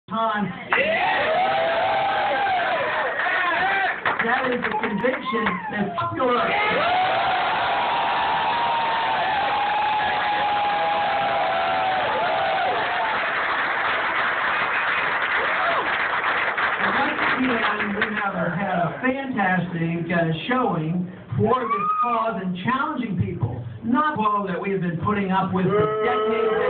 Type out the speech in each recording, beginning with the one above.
time. That is a conviction that's pure. We have had a fantastic showing for this cause and challenging people, not all that we have been putting up with for decades.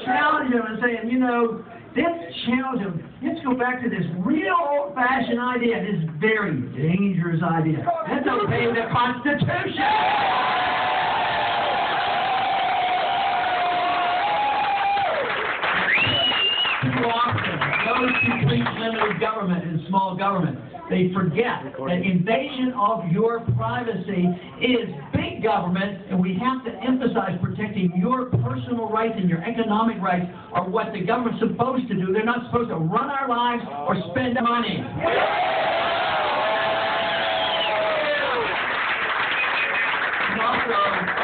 Challenge them and saying, you know, let's challenge them. Let's go back to this real old-fashioned idea, this very dangerous idea. Let's obey the Constitution. Those who preach limited government and small government, they forget that invasion of your privacy is big government, and we have to emphasize protecting your personal rights and your economic rights are what the government's supposed to do. They're not supposed to run our lives or spend money. And also,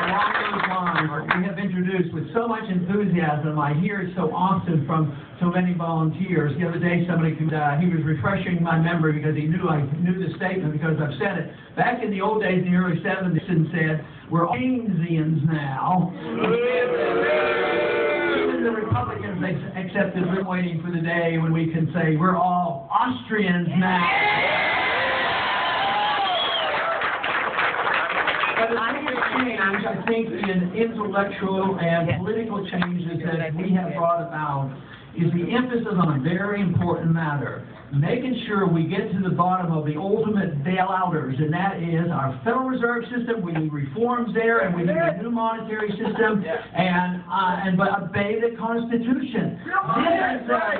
along those lines, we have introduced with so much enthusiasm, I hear it so often from so many volunteers. The other day somebody, he was refreshing my memory because he knew I knew the statement because I've said it. Back in the old days, in the early 70s, and said, we're Keynesians now. Even the Republicans accepted, we're waiting for the day when we can say, we're all Austrians now. But I think in intellectual and political changes that we have brought about is the emphasis on a very important matter, making sure we get to the bottom of the ultimate bailouters, and that is our Federal Reserve System. We need reforms there, and we need a new monetary system, but obey the Constitution.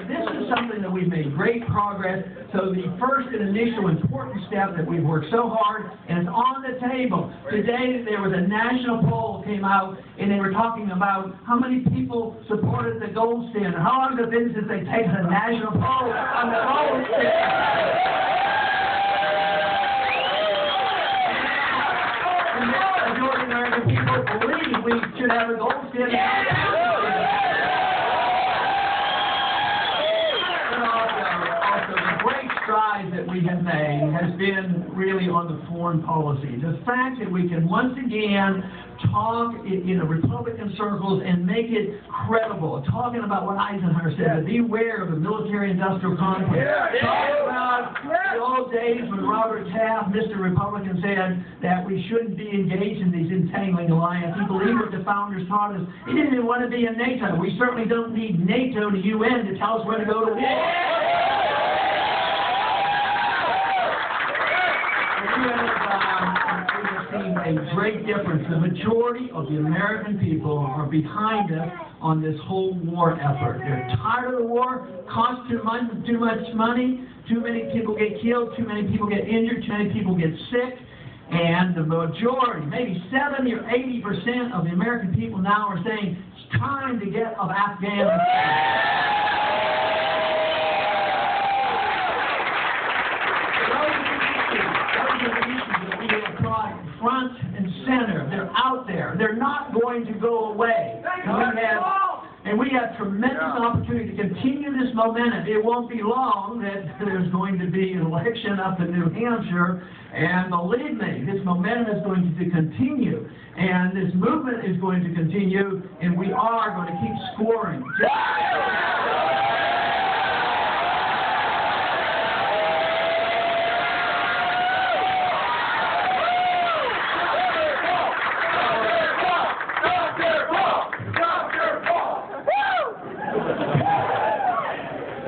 This is something that we've made great progress. So the first and initial important step that we've worked so hard, and it's on the table. Today there was a national poll came out, and they were talking about how many people supported the gold standard. How long has it been since they've taken a national poll on the gold standard? And the majority of American people believe we should have a gold standard. Strides that we have made has been really on the foreign policy. The fact that we can once again talk in Republican circles and make it credible, talking about what Eisenhower said, beware of the military-industrial complex. Talking about the old days when Robert Taft, Mr. Republican, said that we shouldn't be engaged in these entangling alliances. He believed what the founders taught us. He didn't even want to be in NATO. We certainly don't need NATO and the UN to tell us when to go to war. A great difference. The majority of the American people are behind us on this whole war effort. They're tired of the war, costs too much money, too many people get killed, too many people get injured, too many people get sick, and the majority, maybe 70 or 80% of the American people now are saying it's time to get of Afghanistan. Front and center. They're out there. They're not going to go away. And we have tremendous opportunity to continue this momentum. It won't be long that there's going to be an election up in New Hampshire, and believe me, this momentum is going to continue, and this movement is going to continue, and we are going to keep scoring.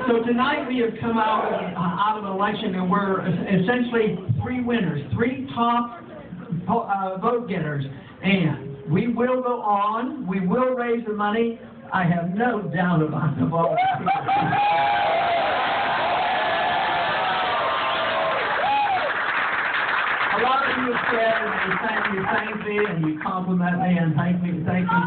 So tonight we have come out of an election, and we're essentially three winners, three top vote getters, and we will go on. We will raise the money. I have no doubt about the vote. A lot of you have said, and you thank me, and you compliment me, and thank me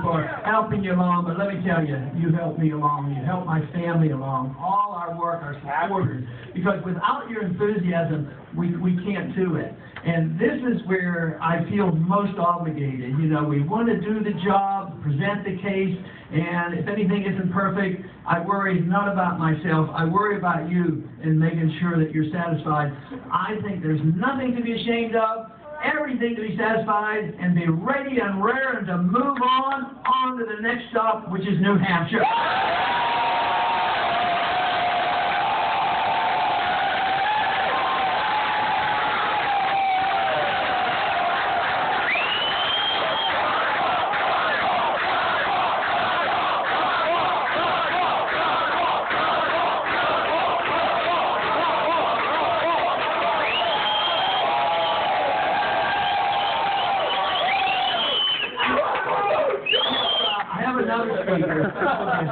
for helping you along. But let me tell you, you helped me along. You helped my family along. All our work, our supporters. Because without your enthusiasm, we can't do it. And this is where I feel most obligated. You know, we want to do the job, present the case, and if anything isn't perfect, I worry not about myself, I worry about you and making sure that you're satisfied. I think there's nothing to be ashamed of, everything to be satisfied, and be ready and raring to move on to the next stop, which is New Hampshire. Another speaker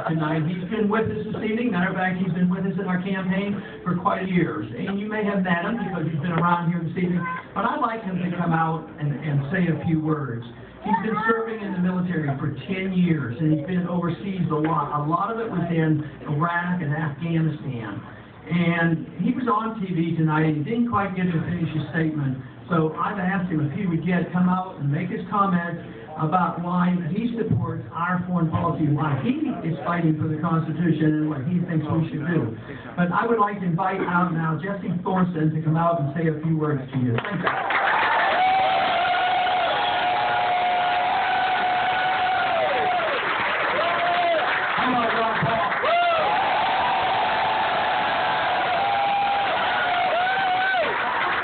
tonight. He's been with us this evening. Matter of fact, he's been with us in our campaign for quite a years. And you may have met him because he's been around here this evening. But I'd like him to come out and say a few words. He's been serving in the military for 10 years, and he's been overseas a lot. A lot of it was in Iraq and Afghanistan. And he was on TV tonight, and he didn't quite get to finish his statement. So I've asked him if he would come out and make his comments about why he supports our foreign policy, why he is fighting for the Constitution, and what he thinks we should do. But I would like to invite out now Jesse Thorson to come out and say a few words to you. Thank you.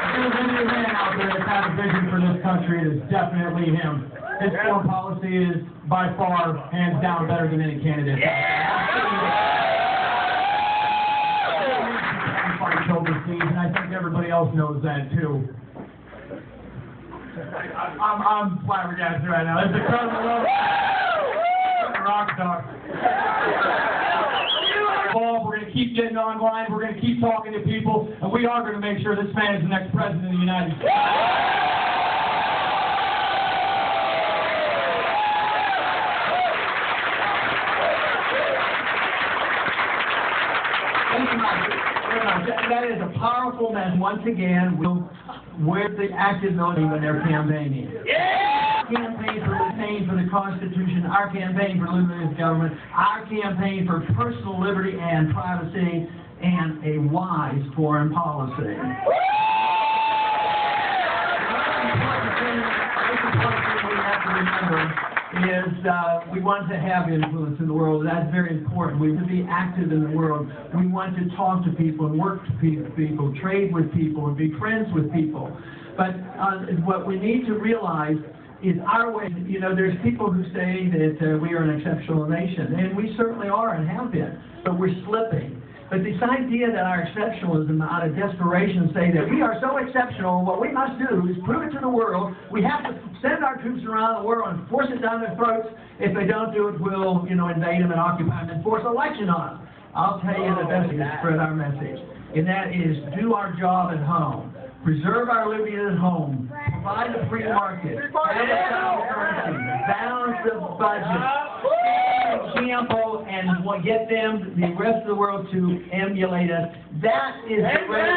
If there's any man out there that's had a vision for this country, it is definitely him. His foreign policy is, by far, hands down, better than any candidate. Overseas, and I think everybody else knows that, too. I'm flabbergasted right now. It's incredible. Rock star. We're going to keep getting online. We're going to keep talking to people, and we are going to make sure this man is the next president of the United States. That is a powerful message. Once again, we're the active military when they're campaigning. Our campaign for the Constitution, our campaign for liberty of government, our campaign for personal liberty and privacy, and a wise foreign policy. Is we want to have influence in the world. That's very important. We want to be active in the world. We want to talk to people and work with people, trade with people, and be friends with people. But what we need to realize is our way. You know, there's people who say that we are an exceptional nation, and we certainly are and have been, but we're slipping. But this idea that our exceptionalism out of desperation say that we are so exceptional, what we must do is prove it to the world. We have to send our troops around the world and force it down their throats. If they don't do it, we'll, invade them and occupy them and force election on them. I'll tell you the best way to spread our message, and that is do our job at home. Preserve our liberty at home. Provide a free market. Have a sound currency. Balance the budget. Example, and get them, the rest of the world, to emulate us. That is the way.